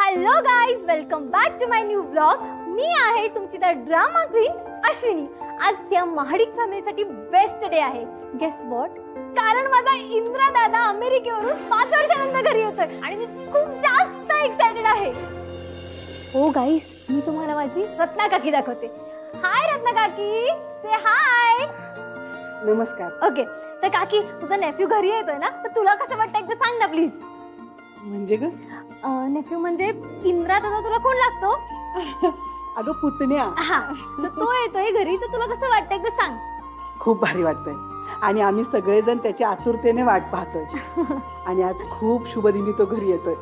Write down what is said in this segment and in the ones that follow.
Hello guys, welcome back to my new blog. मी आहे तुमची द ड्रामा क्वीन अश्विनी. आज या महाडिक फॅमिलीसाठी बेस्ट डे आहे. Guess what? कारण माझा इंद्रा दादा अमेरिकेवरून 5 वर्षानंतर घरी येतोय आणि मी खूप जास्त एक्साइटेड आहे. हो गाईज, मी तुम्हाला माझी रत्ना काकी दाखवते. हाय रत्ना काकी, से हाय. नमस्कार. ओके, तर काकी तुझा नेफ्यू घरी येतोय ना, तर तुला कसं वाटतं एकदा सांग ना प्लीज. म्हणजे ग? नेफ्यू म्हणजे इंद्रा दादा तुला कोण लागतो? अगं पुतण्या. हा, तर तो येतोय घरी, तर तुला कसं वाटतं एकदा सांग. खूप भारी वाटतंय आणि आम्ही सगळेजण त्याची आतुरतेने वाट पाहतोय. आणि आज खूप शुभदिनी तो घरी येतोय.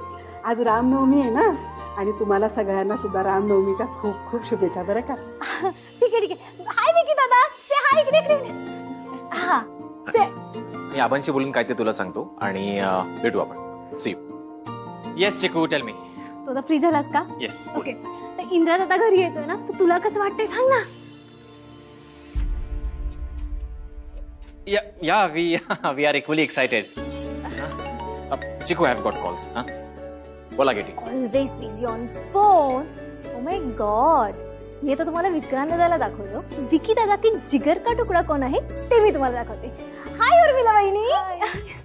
आज रामनवमी आहे ना, आणि तुम्हाला सगळ्यांना सुद्धा रामनवमीच्या खूप खूप शुभेच्छा. बरं का? ठीक आहे ठीक आहे. हाय विकी दादा, से हाय. इकडे. हा, से. मी आबांशी बोलून काय ते तुला सांगतो आणि भेटू आपण. See you. Yes Chiku, tell me. तो तर फ्री झालास का? येस. ओके, तर इंद्रा दादा घरी येतोय ना, तर तुला कसं वाटतंय सांग ना. Yeah, we are equally excited. Chiku, I have got calls. बोला गेटी. Always busy on phone. Oh my god. मी आता तुम्हाला विक्रांत दादाला दाखवतो. विकी दादा की जिगर का तुकडा कोण आहे ते मी तुम्हाला दाखवते. हाय उर्मिला वहिनी,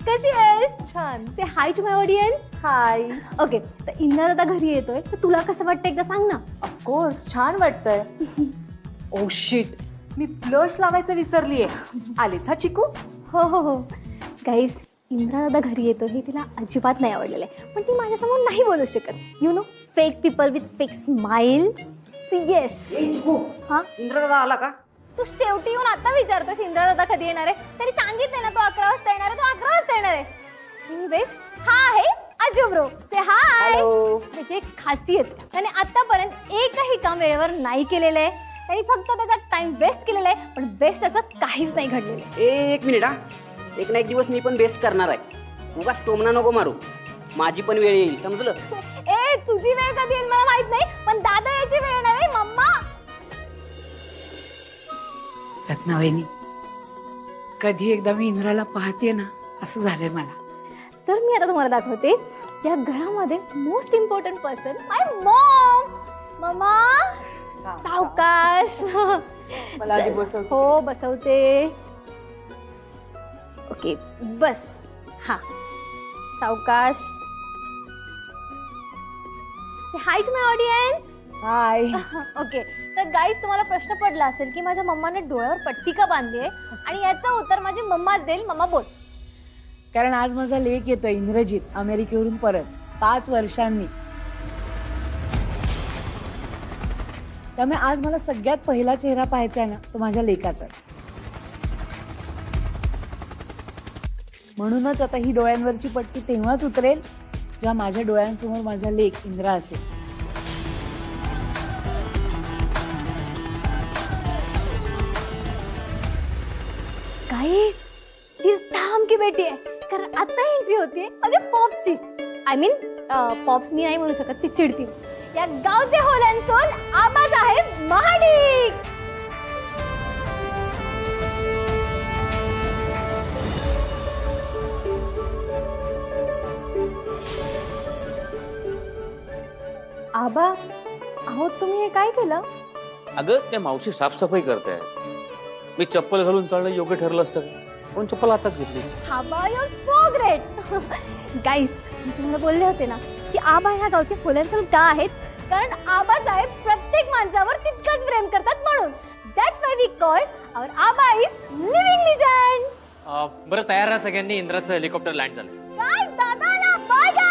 कशी आहेस? छान. Say hi to my audience. Hi. Okay, तर इंद्रा दादा घरी येतोय, तर तुला कसं वाटतं एकदा सांग ना. ऑफकोर्स छान वाटतंय. ओ शिट, मी ब्लश लावायचं विसरलीये. आलीच हा चिकू. हो गाईस, इंद्रा दादा घरी येतो हे तिला अजिबात नाही आवडलेलं आहे, पण ती माझ्यासमोर नाही बोलू शकत. You know, fake people with fake smile. Yes. हा, इंद्रा दादा आला का? तू शेवटी येऊन आता विचारतोस इंद्रा दादा कधी येणार आहे? तरी सांगितलंय ना तो 11 वाजता येणार आहे. तो 11 वाजता येणार आहे. एनिवेज, हा आहे अजू ब्रो. से हाय. त्याची एक खासियत, त्याने आतापर्यंत एकही काम वेळेवर नाही केलेलं आहे. त्यांनी फक्त त्याचा टाइम वेस्ट केलेला आहे, पण बेस्ट असं काहीच नाही घडलेलं आहे. एक मिनिट हा. एक ना एक दिवस मी पण बेस्ट करणार आहे. उगाच टोमना नको मारू. माझी पण वेळ येईल, समजलं? ए, तुझी वेळ कधी येईल मला माहित नाही, पण दादा याची वेळ येणार आहे. मम्मा. रत्नावहिनी, कधी एकदा मी इंद्राला पाहते ना, असं झालंय मला. तर मी आता तुम्हाला दाखवते या घरामध्ये most important person, my mom. मम्मा, सावकाश. मला आधी बसव. हो, बसवते. ओके, बस. हा, सावकाश. Hi to my audience. Hi. Okay, तर गाईज, तुम्हाला प्रश्न पडला असेल की माझ्या मम्माने डोळ्यावर पट्टी का बांधली आहे, आणि याचं उत्तर माझी मम्माच देईल. मम्मा बोल. कारण आज माझा लेक येतोय इंद्रजित अमेरिकेवरून परत 5 वर्षांनी. त्यामुळे आज मला सगळ्यात पहिला चेहरा पाहायचा आहे ना, तो माझ्या लेकाचाच. म्हणूनच आता ही डोळ्यांवरची पट्टी तेव्हाच उतरेल जेव्हा माझ्या डोळ्यांसमोर माझा लेक इंद्रा असेल. गाईज, ती थांब की बेटी आहे, कारण आता एंट्री होतीये माझ्या पॉप्सची. आय मीन पॉप्स मी नाही म्हणू शकत, ती चिडतील. या गावचे whole and sole Abasaheb Mahadik. Aba, अहो तुम्ही हे काय केलं? अगं, त्या मावशी साफसफाई करतायत. मी चप्पल घालून चालणं योग्य ठरलं असतं, पण चप्पल हातात घेतली. आबा, यू आर सो ग्रेट. गाईस, मी तुम्हाला बोलले होते ना की आबा ह्या गावचे होल अँड सोल का आहेत? कारण आबासाहेब प्रत्येक माणसावर तितकंच प्रेम करतात म्हणून. That's why we call our Aba is living legend. बरं, तयार राहा सगळ्यांनी. इंद्राचं हेलिकॉप्टर लँड झालं. गाईस, दादाला बाय गाईस.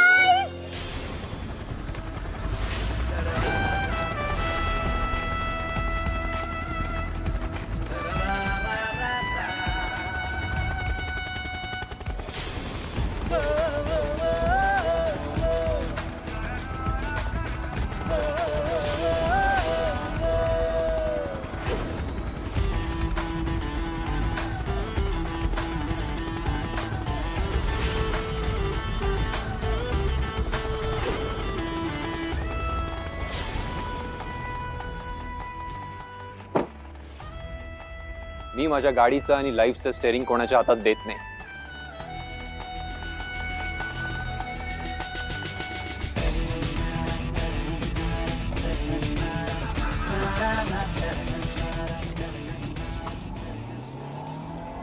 मी माझ्या गाडीचं आणि लाईफचं स्टेअरिंग कोणाच्या हातात देत नाही.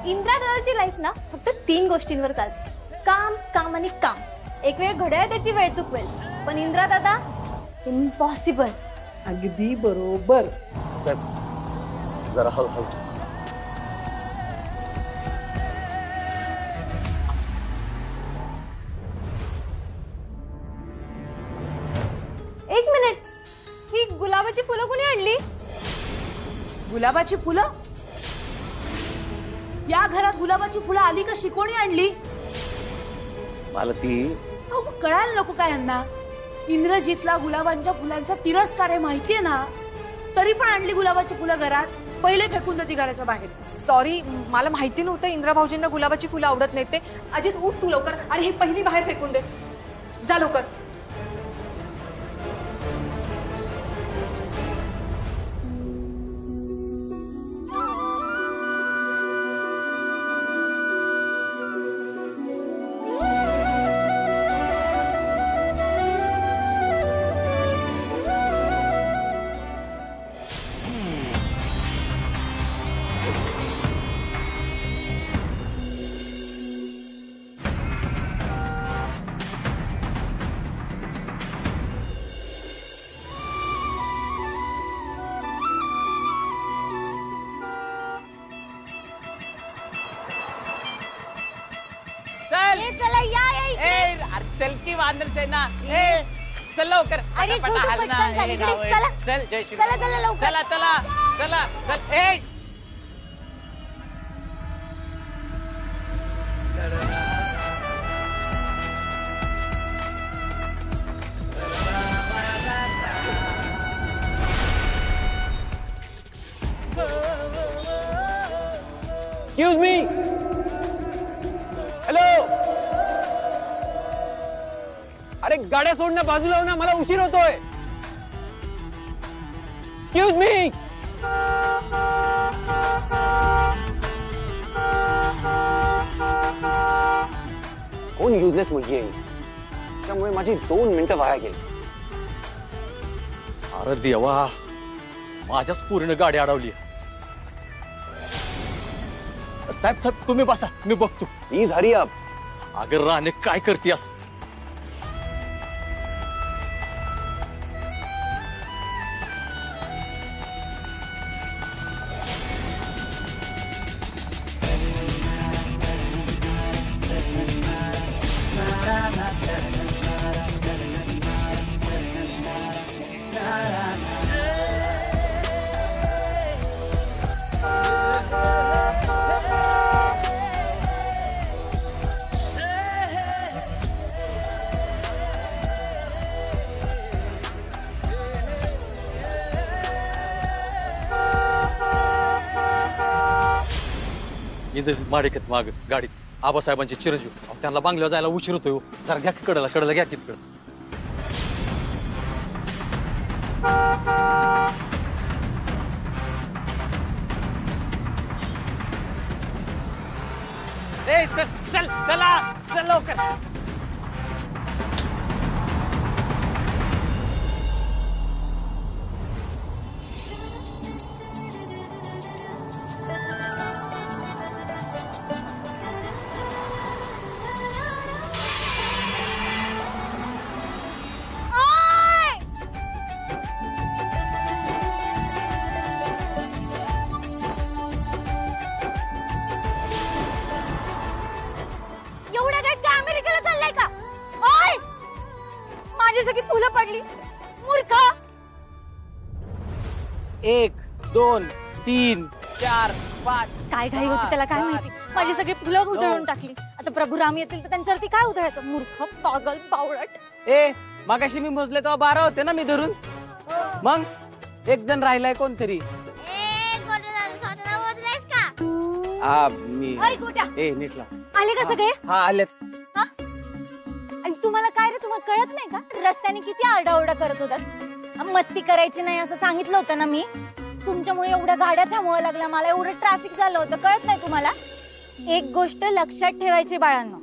इंद्रा दादाची लाईफ ना फक्त 3 गोष्टींवर चालते, काम काम आणि काम. एक वेळ घड्याळ त्याची वेळ चुकवेल, पण इंद्रा दादा इम्पॉसिबल. अगदी बरोबर. साहेब जरा हळू. एक मिनिट, ही गुलाबाची फुलं कोणी आणली? गुलाबाची फुलं? या घरात गुलाबाची फुलं आली कशी? कोणी आणली? मला ती अहो कळायला नको काय यांना? इंद्रजीतला गुलाबांच्या फुलांचा तिरस्कार आहे माहितीये ना, तरी पण आणली गुलाबाची फुलं घरात. पहिले फेकून दे ती घराच्या बाहेर. सॉरी, मला माहिती नव्हतं इंद्रा भाऊजींना गुलाबाची फुलं आवडत नाहीत ते. अजित उठ तू लवकर, आणि ही पहिली बाहेर फेकून दे. जा लवकर. चला या चल की वांदर सेना. चल लवकर. अरे चला चल जय श्री. चला लवकर. चला चला चला चल. Excuse me. हॅलो. अरे गाड्या सोडणं बाजूला हो ना, मला उशीर होतोय. Excuse me. कोण युजलेस मुलगी आहे, त्यामुळे माझी 2 मिनिटं वाया गेली. अरे देवा, माझ्याच पूर्ण गाडी अडवली. साहेब तुम्ही बसा, मी बघतो. Please hurry up. अगर राणे काय करतेस? माडिकेत माग गाडीत आबासाहेबांचे चिरंजीव, त्यांना बांगल्यावर जायला उशीर होतोय. जरा घ्या कडला घ्या तिकडं. चल चल चला चल लवकर. फुलं पडली मूर्खा. 1 2 3 4 5. काय घाई होती त्याला काय माहिती, माझी सगळी फुलं उधळून टाकली. आता प्रभू राम येतील तर त्यांच्यावरती काय उधळायचं? मूर्ख, पागल, बावळट. मगाशी मी मोजले तेव्हा 12 होते ना मी धरून. मग एक जण राहिलाय कोणतरी. नीटला आले का सगळे? हा आलेत. आणि तुम्हाला काय रे, तुम्हाला कळत नाही का रस्त्याने किती आरडाओरडा करत होतात? मस्ती करायची नाही असं सांगितलं होतं ना मी. तुमच्यामुळे एवढ्या गाड्या थांबवायला लागल्या, मला एवढं ट्रॅफिक झालं होतं, कळत नाही तुम्हाला? एक गोष्ट लक्षात ठेवायची बाळांनो,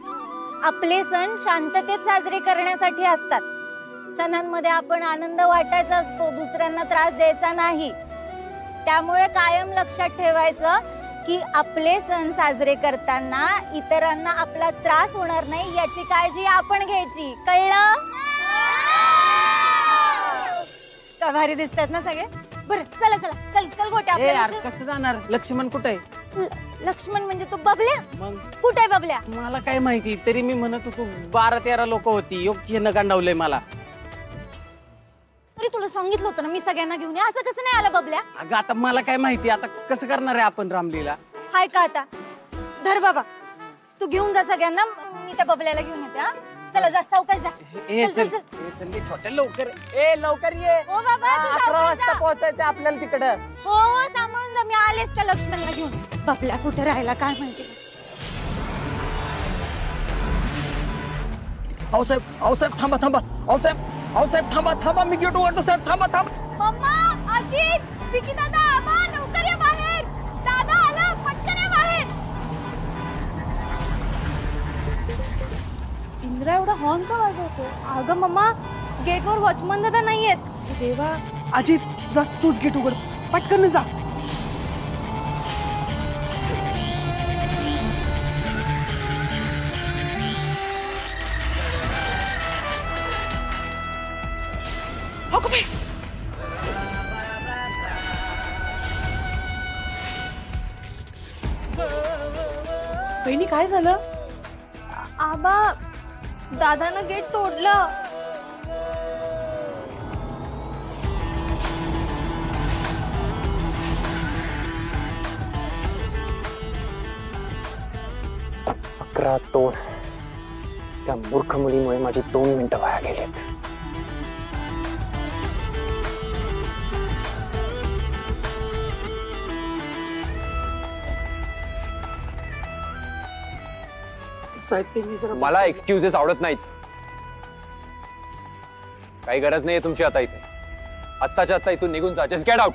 आपले सण शांततेत साजरे करण्यासाठी असतात. सणांमध्ये आपण आनंद वाटायचा असतो, दुसऱ्यांना त्रास द्यायचा नाही. त्यामुळे कायम लक्षात ठेवायचं, की आपले सण साजरे करताना इतरांना आपला त्रास होणार नाही याची काळजी आपण घ्यायची, कळलं? का भारी दिसतात ना सगळे? बरं चला चला, चल चल गोट्या. ए यार आपल्याला कसं जाणार? लक्ष्मण कुठे आहे? लक्ष्मण म्हणजे तो बबल्या? मग कुठे आहे बबल्या? मला काय माहिती, तरी मी म्हणत होतो 12-13 लोक होती, योग्य न गांडावलंय मला. अरे तुला सांगितलं होतं ना मी सगळ्यांना घेऊन या, असं कसं नाही आला बबल्या? अगं आता मला काय माहिती, आता कसं करणार आहे आपण रामलीला? हाय का आता? धर बाबा, तू घेऊन जा सगळ्यांना, मी त्या बबल्याला घेऊन येते. हा चला जा, सावकाश जा. ए चल, चल चल, चल ये छोट्या, लवकर ए लवकर ये. हो बाबा, तू 11 सावकाश वाजता जा. पोहोचायचं आपल्याला तिकडं. हो सांभाळून जा, मी आलेच त्या लक्ष्मणला घेऊन. बबल्या कुठे राहिला काय माहिती. आऊसाहेब थांबा थांबा. आऊसाहेब थांबा, मी गेट उघडतो साहेब. थांबा. मम्मा, अजित, विकी दादा, आबा, लवकर या बाहेर. दादा आला, पटकन या बाहेर. इंद्रा एवढा हॉर्न का वाजवतो? अगं मम्मा, गेटवर वॉचमन दादा नाहीयेत. देवा, अजित जा, तूच गेट उघड, पटकन जा. बहिणी काय झालं? आबा, दादानं गेट तोडलं. अकरा तोड. त्या मूर्ख मुलीमुळे माझी 2 मिनिटं वाया गेलीत. मला एक्सक्युजेस आवडत नाहीत. काही गरज नाहीये तुमची आता इथे. आत्ताच्या आत्ता इथून निघून जा. Just get out.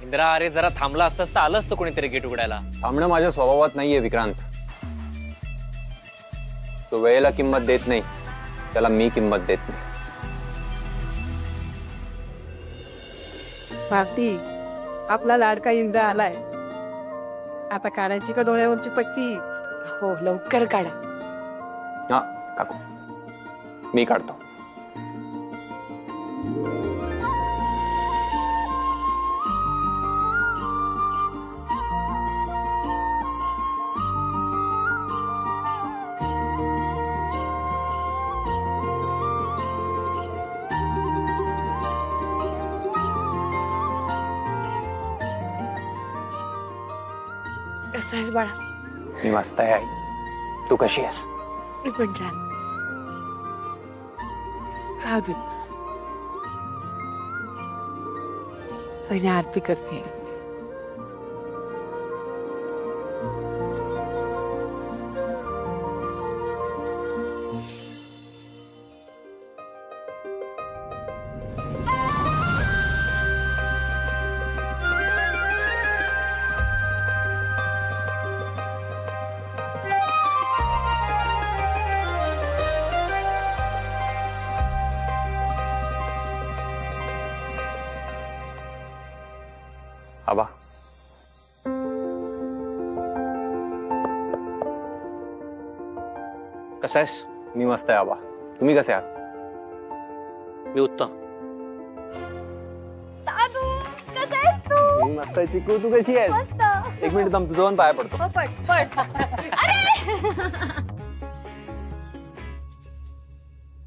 इंद्रा, अरे जरा थांबला असतास तर आलं असतं कोणीतरी गेट उघडायला. थांबणं माझ्या स्वभावात नाहीये विक्रांत. तो वेळेला किंमत देत नाही, त्याला मी किंमत देत नाही. भारती, आपला लाडका इंद्र आलाय. आता काढायची का डोळ्यावरची पट्टी? हो लवकर काढा. हा काकू, मी काढतो. कसं आहेस बाळा? मी मस्त आहे आई. तू कशी आहेस? मी पण छान. हा दे. पहिने आरती करते. आबा, कसा आहेस? मी मस्त आहे आबा. तुम्ही कसे आहात? मी उत्तम. दादू, कसा आहेस तू? मी मस्त आहे. चिकू, तू कशी आहेस? मस्त. 1 मिनिट थांब, तुझं पण पाया पडतो. हो, पड. अरे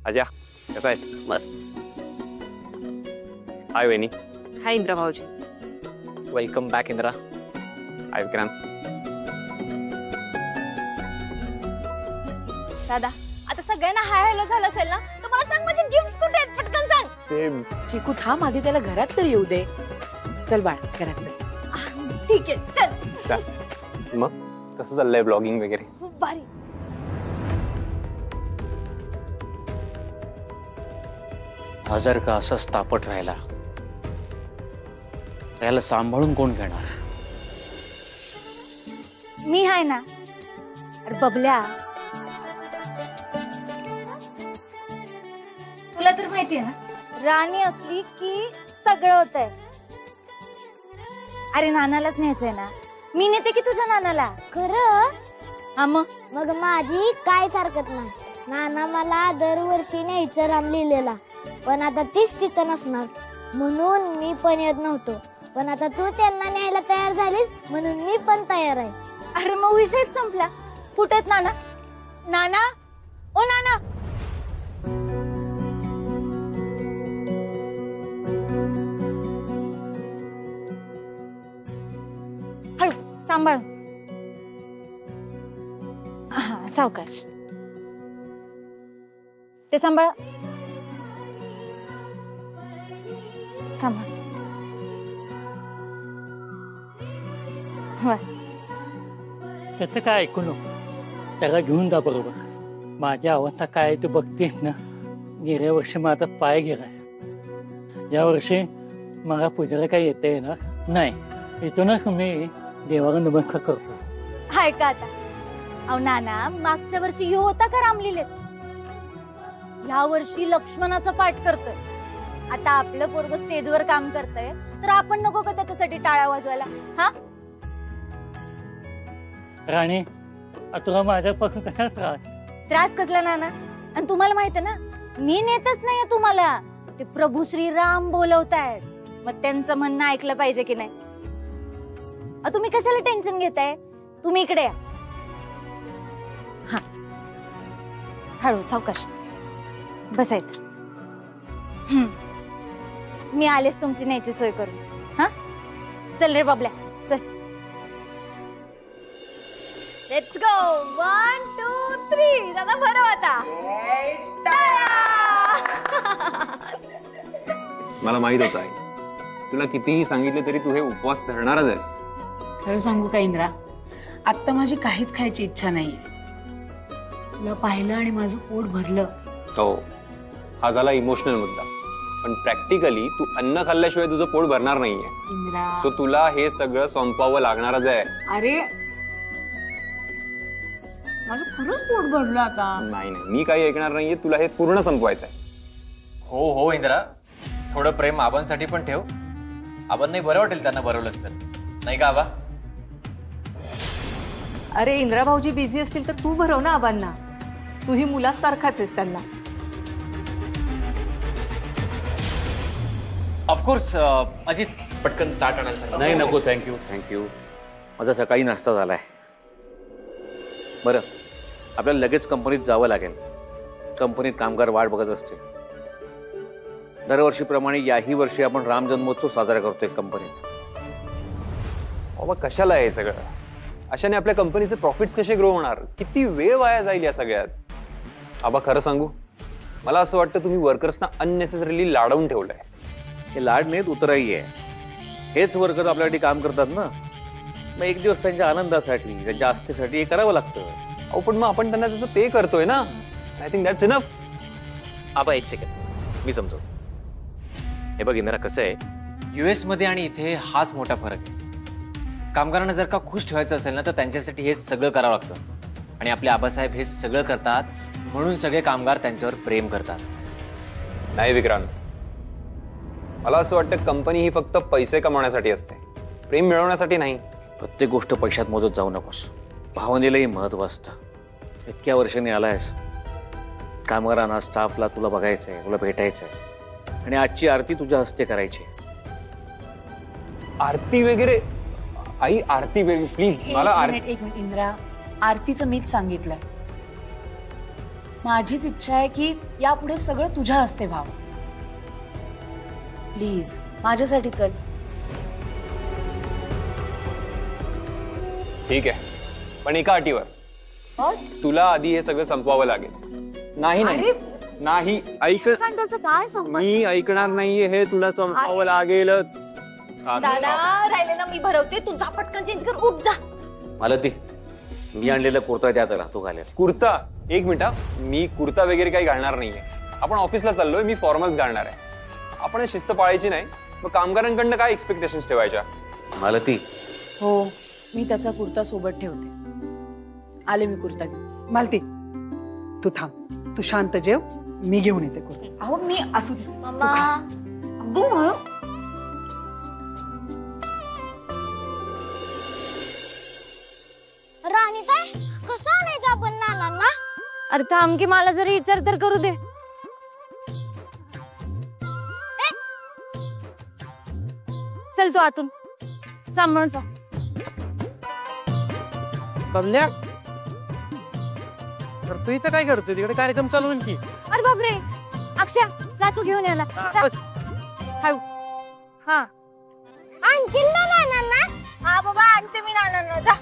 अजय, कसा आहेस? मस्त. हाय वेनी. हाय इंद्रा भाऊजी. Welcome back Indra. Hi Vikrant. दादा, आता सगळ्यांना हाय हॅलो झालं असेल ना, तर मला सांग माझे गिफ्ट्स कुठे आहेत, पटकन सांग. ते चिकू थांब, आधी त्याला घरात तर येऊ दे. चल बाळ, घरात चल. ठीक आहे, चल. मग कसं चाललंय ब्लॉगिंग वगैरे? खूप भारी. हा जर का असंच तापट राहिला, याला सांभाळून कोण घेणार? मी आहे ना. अरे बबल्या, तुला तर माहितीये ना, राणी असली की सगळं होतंय. अरे नानालाच न्यायचंय ना, मी नेते की तुझ्या नानाला. खरं? हा मग माझी काय हरकत नाही. नाना मला दरवर्षी न्यायचं राम लिहिलेला, पण आता तीच तिथं नसणार म्हणून मी पण येत नव्हतो. पण आता तू त्यांना न्यायला तयार झालीस म्हणून मी पण तयार आहे. अरे मग विषयच संपला. कुठे आहेत नाना? नाना, ओ नाना. हळू सांभाळ. हा सावकाश. ते सांभाळ. सांभाळ. त्याचं काय ऐकू नको, त्याला घेऊन जा बरोबर. माझ्या अवस्था काय ते बघतेस ना. गेल्या वर्षी माझा पाय गेलाय, या वर्षी मला पूजेला काही येता येणार नाही. इथूनच मी देवाला नमस्कार करतो. हाय का आता? अहो नाना, मागच्या वर्षी यो होता का रामलीलेत? या वर्षी लक्ष्मणाचा पाठ करतोय. आता आपलं पोरग स्टेजवर काम करतंय तर आपण नको का त्याच्यासाठी टाळ्या वाजवायला? हा राणी, तुला माझ्यापासून कसा त्रास कसला नाना? आणि तुम्हाला माहित आहे ना, मी नेतच नाही तुम्हाला. ते प्रभू श्रीराम बोलवतायत, मग त्यांचं म्हणणं ऐकलं पाहिजे की नाही? तुम्ही कशाला टेन्शन घेताय? तुम्ही इकडे या. हा हळू सावकाश बसायत. मी आलेच तुमची न्यायची सोय करून. हा चल रे बाबल्या चल. Let's go. 1 2 3. दादा बरं आता. मला माहित होत आहे, तुला कितीही सांगितले तरी तू हे उपवास धरणारच आहेस. खरं सांगू का इंद्रा, आत्ता माझी काहीच खायची इच्छा नाहीये. तुला पाहिलं आणि माझं पोट भरलं. हो, हा झाला इमोशनल मुद्दा, पण प्रॅक्टिकली तू अन्न खाल्ल्याशिवाय तुझं पोट भरणार नाहीये इंद्रा. सो तुला हे सगळं संपवावं लागणारच आहे. अरे माझं खरंच पोट भरलं आता. नाही नाही, मी काही ऐकणार नाहीये. तुला हे पूर्ण संपवायचं आहे. हो हो इंद्रा, थोडं प्रेम आबांसाठी पण ठेव. आबांना नाही बरं वाटेल त्यांना भरवलंच तर, नाही का आबा? अरे इंद्रा भाऊजी बिझी असतील तर तू भरव ना आबांना. तूही मुलासारखाच आहेस त्यांना. ऑफकोर्स. अजित पटकन ताट आणायला सांगा. नाही नको, थँक्यू थँक्यू. माझा सकाळी नाश्ता झालाय. बरं, आपल्याला लगेच कंपनीत जावं लागेल. कंपनीत कामगार वाट बघत असतील. दरवर्षीप्रमाणे याही वर्षी आपण राम जन्मोत्सव साजरा करतोय कंपनीत. बाबा कशाला हे सगळं? अशाने आपल्या कंपनीचे प्रॉफिट्स कसे ग्रो होणार? किती वेळ वाया जाईल या सगळ्यात. आबा खरं सांगू, मला असं वाटतं तुम्ही वर्कर्सना अननेसेसरीली लाडवून ठेवलंय. हे लाड नाहीत, उतराई आहे. हेच वर्कर आपल्यासाठी काम करतात ना, मग एक दिवस त्यांच्या आनंदासाठी, त्यांच्या आस्थेसाठी हे करावं लागतं. अहो पण मग आपण त्यांना त्याचं पे करतोय ना. I think that's enough. Aba एक सेकंड, मी समजू. हे बघ इंद्रा, कसं आहे, US मध्ये आणि इथे हाच मोठा फरक आहे. कामगारांना जर का खुश ठेवायचं असेल ना, तर त्यांच्यासाठी हे सगळं करावं लागतं. आणि आपले आबासाहेब हे सगळं करतात म्हणून सगळे कामगार त्यांच्यावर प्रेम करतात. नाही विक्रांत, मला असं वाटतं कंपनी ही फक्त पैसे कमवण्यासाठी असते, प्रेम मिळवण्यासाठी नाही. प्रत्येक गोष्ट पैशात मोजत जाऊ नकोस. भावनेलाही महत्व असतं. इतक्या वर्षांनी आलायस, कामगारांना, स्टाफला तुला बघायचंय, तुला भेटायचंय, आणि आजची आरती तुझ्या हस्ते करायची. आरती वगैरे? आई आरती वगैरे प्लीज मला. एक मिनिट इंद्रा, आरतीचं मीच सांगितलंय. माझीच इच्छा आहे की यापुढे सगळं तुझ्या हस्ते व्हावं. प्लीज माझ्यासाठी चल. ठीक आहे, पण एका अटीवर. तुला आधी हे सगळं संपवावं लागेल. नाही नाही नाही, ऐक, काय मी ऐकणार नाहीये. हे तुला संपवावं लागेलच. दादा राहिलेला मी भरवते, तू जा पटकन चेंज कर, उठ जा. मला ती मी आणलेला कुर्ता द्या त्याला, तो घालेल. कुर्ता? एक मिनिट, मी कुर्ता वगैरे काही घालणार नाहीये. आपण ऑफिसला चाललोय, मी फॉर्मल्स घालणार आहे. आपण शिस्त पाळायची नाही, मग कामगारांकडनं काय एक्सपेक्टेशन्स ठेवायच्या? मला ती. हो, मी त्याचा कुर्ता सोबत ठेवते. आले मी कुर्ता घेऊन. मालती, तू थांब, तू शांत जेव, मी घेऊन येते करून. अहो मी असू दे. मम्मा अगो हळू. राणी ताई कसं आणायचं आपण नानांना? अरे थांब की मला जरी विचार तर करू दे. चल तू आतून सांभाळून जा. बबल्या तर तू इथं काय करतोय? तिकडे कार्यक्रम चालू होईल की. अरे बापरे अक्षय जा तू घेऊन याला. हळू. हा आणशील ना नानांना? हा बाबा आणते मी नानांना. जा.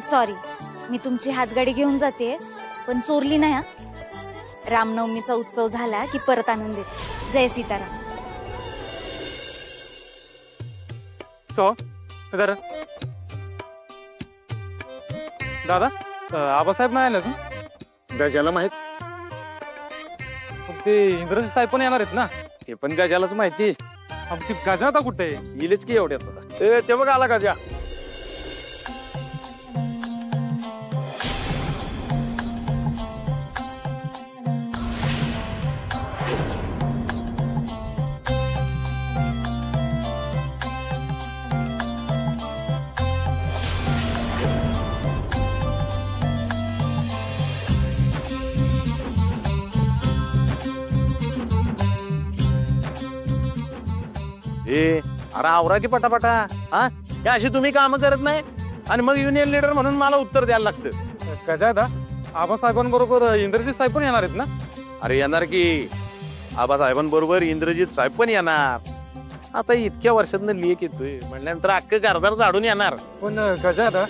सॉरी मी तुमची हातगाडी घेऊन जाते पण चोरली नाही. हा रामनवमीचा उत्सव झाला की परत आणून देते. जय सीताराम. सो दादा आबासाहेब नाही आले अजून. गजाला माहित. ते इंद्रजी साहेब पण येणार आहेत ना. ते पण गजालाच माहिती. ती गजा आता कुठे येईलच की एवढ्यात. ते बघ आला गजा. अरे आवरा की पटापटा. हा हे अशी तुम्ही काम करत नाही आणि मग युनियन लीडर म्हणून मला उत्तर द्यायला लागतं. गजा दा आबासाहेबांबरोबर इंद्रजित साहेब पण येणार आहेत ना. अरे येणार की. आबासाहेबांबरोबर इंद्रजित साहेब पण येणार. आता इतक्या वर्षातनं लेख येतोय म्हणल्यानंतर अख्खं कारभार झाडून येणार. पण गजा दा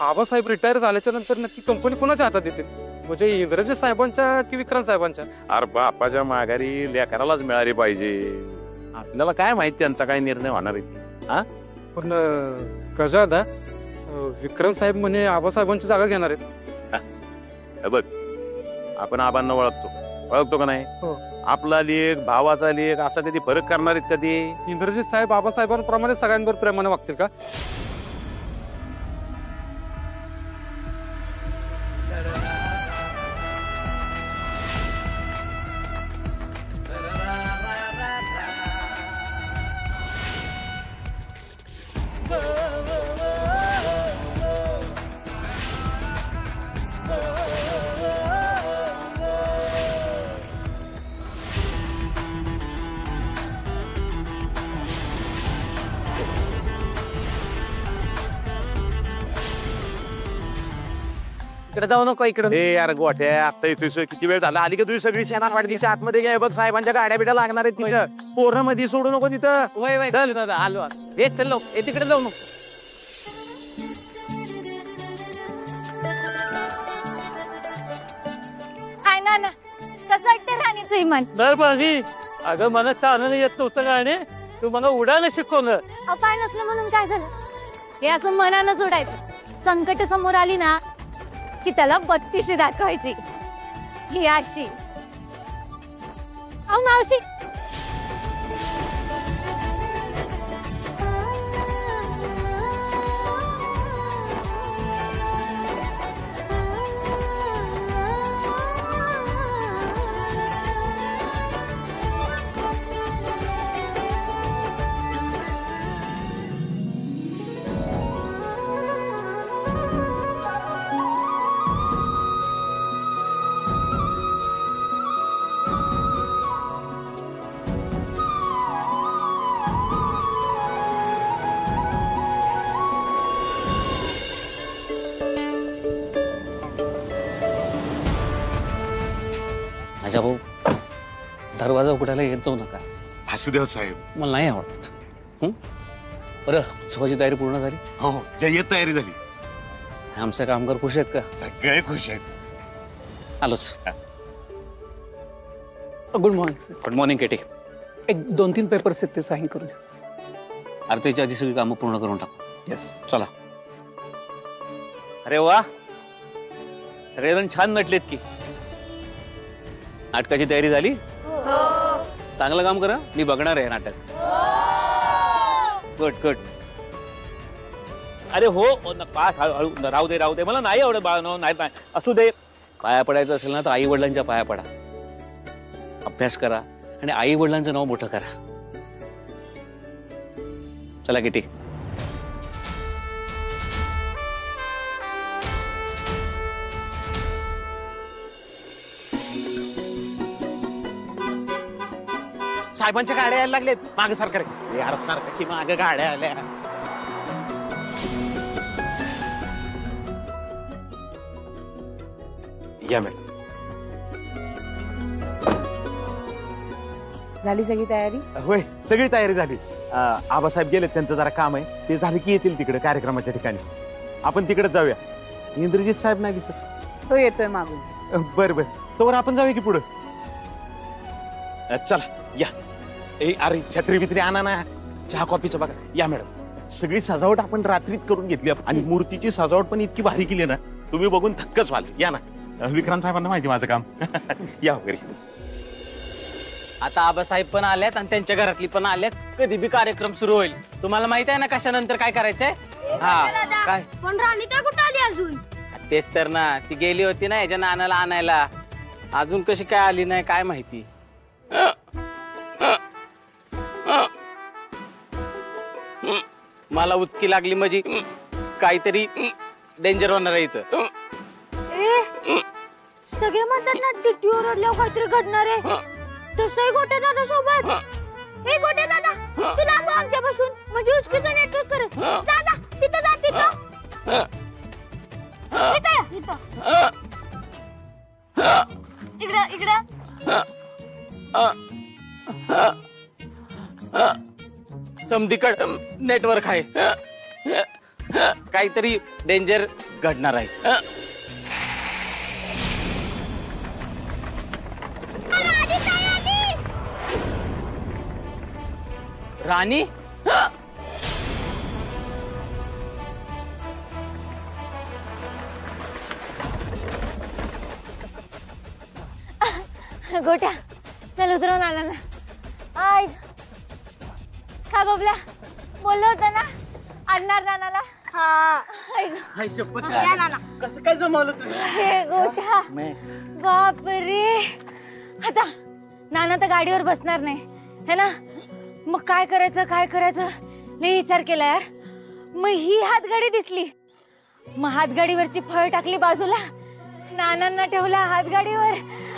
आबासाहेब रिटायर झाल्याच्या नंतर नक्की कंपनी कोणाच्या हातात येतील? म्हणजे इंद्रजित साहेबांच्या की विक्रांत साहेबांच्या? अरे बापाच्या माघारी लेकरालाच मिळाली पाहिजे. आपल्याला काय माहिती त्यांचा काय निर्णय होणार आहे. हा पण गजा विक्रांत साहेब म्हणे आबासाहेबांची जागा घेणार आहेत. बघ आपण आबांना ओळखतो का नाही? आपला लेख भावाचा लेख असा कधी फरक करणार आहेत कधी? इंद्रजित साहेब आबासाहेबांप्रमाणे सगळ्यांवर प्रेमाने वागतील का? इकडे जाऊ नको. इकडे यार गोठ्या आता येतोय. किती वेळ झाला? आली का तुझी सगळी सेना वाढदिवशी आतमध्ये घ्या. बघ साहेबांच्या गाड्या बिड्या लागणार आहेत तिथं. पोरं मध्ये सोडू नको तिथं. चल आलो. हे चल लो तिकडे जाऊ नको. काय ना कसं वाटतं राणीचं इमान? दरबारी अगं मला चालणं येत नव्हतं गाणे. तू मला उडायला शिकवलं. पाय नसलं म्हणून काय झालं? हे असं मनानं जोडायचं. संकट समोर आली ना की त्याला बत्तीशी दाखवायची. ही अशी. अहो मावशी माझा भाऊ दरवाजा उघडायला येत जाऊ नका. असू द्या साहेब. मला नाही आवडत. बरं, उत्सवाची तयारी पूर्ण झाली? हो जय्यत तयारी झाली. आमचे कामगार खुश आहेत का? सगळे खुश आहेत. आलोच. Good morning sir. Good morning Katie. एक 2-3 पेपर्स आहेत ते साईन करून द्या. आरतीच्या आधी सगळी कामं पूर्ण करून टाकू. येस. चला. अरे वा, सगळेजण छान नटलेत की. नाटकाची तयारी झाली? चांगलं काम करा, मी बघणार आहे नाटक. Good good. अरे हो, पास हळू राहू दे, मला नाही आवडत बाळ. नाही असू दे. पाया पडायचं असेल ना तर आई वडिलांच्या पाया पडा, अभ्यास करा आणि आई वडिलांचं नाव मोठं करा. चला किटी. साहेबांच्या गाड्या यायला लागलेत. मागे सरकार यार, सारखं की मागे गाड्या आल्या. या मॅडम. झाली सगळी तयारी? होय, सगळी तयारी झाली. आबासाहेब गेलेत, त्यांचं जरा काम आहे, ते झाले की येतील तिकडे कार्यक्रमाच्या ठिकाणी. आपण तिकडे जाऊया. इंद्रजित साहेब नाही दिसत. तो येतोय मागून. बर बर, तोवर आपण जाऊया की पुढं. चला या. अरे छत्री बित्री आणा ना, चहा कॉफीचं बघा. या मॅडम. सगळी सजावट आपण रात्रीत करून घेतली आणि मूर्तीची सजावट पण इतकी भारी केली ना, तुम्ही बघून थक्कच व्हाल. या ना. विक्रांत साहेबांना माहिती माझं काम. या घरी. आता आबासाहेब पण आल्यात आणि त्यांच्या घरातली पण आल्यात. कधी बी कार्यक्रम सुरू होईल. तुम्हाला माहित आहे ना कशानंतर काय करायचंय? हा काय? पण राणी तर कुठं आली अजून? तेच तर ना, ती गेली होती ना याच्या नानाला आणायला. अजून कशी काय आली नाही काय माहिती. मला उचकी लागली म्हणजे काहीतरी डेंजर होणार आहे इथं. सगळे म्हणतात ना टिटी ओरडल्यावर काहीतरी घडणार आहे. तसंही गोट्या दादा सोबत. हे गोट्या दादा, तू लांब आमच्यापासून, म्हणजे उचकीचं नेटवर्क कर. जा जा, तिथं जा, तिथं. इकडं इकडं. समधीकड नेटवर्क आहे. काहीतरी डेंजर घडणार आहे. राणी? गोट्या, चल उतरव नाना. आय खा बबल्या, बोललो होतं ना आणणार नानाला. हा कसं काय जमवलं तुझं? हे गोट्या, बापरे. आता नाना तर गाडीवर बसणार नाही है ना, मग काय करायचं लई विचार केला यार. मग ही हातगाडी दिसली, मग हातगाडीवरची फळ टाकली बाजूला, नानांना ठेवला हातगाडीवर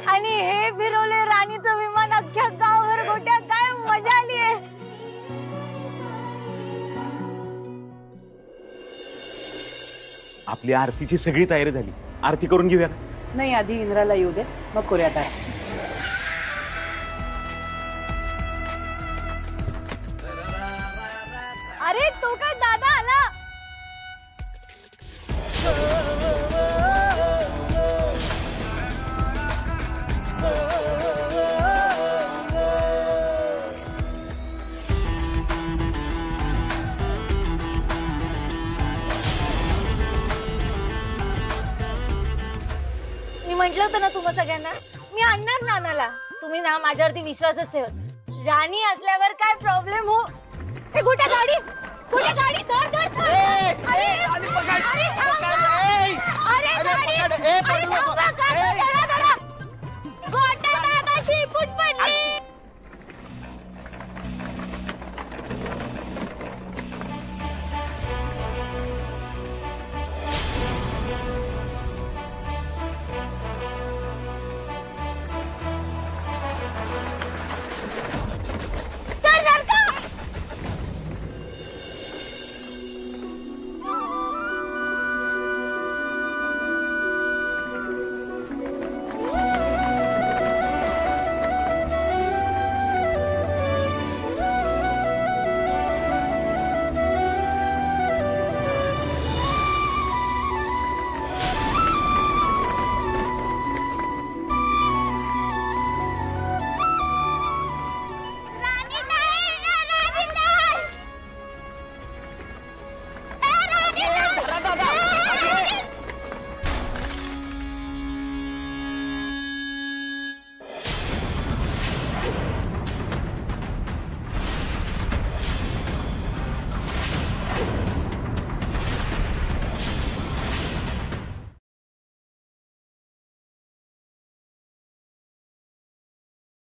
आणि हे फिरवले राणीचं विमान अख्ख्या गावावर. गोट्या, काय मजा आली आहे. आपली आरतीची सगळी तयारी झाली. आरती करून घेऊया. नाही, आधी इंद्राला येऊ दे, मग करूया तयारी. अरे तो काय दादा आला. मी म्हंटल होतं ना तुम्हा सगळ्यांना, मी आणणार नानाला. तुम्ही ना माझ्यावरती विश्वासच ठेवत. राणी असल्यावर काय प्रॉब्लेम हो. हे गोट्या गाडी, गोट्या गाडी, धर धर धर. अरे थांबा. अरे थांबा.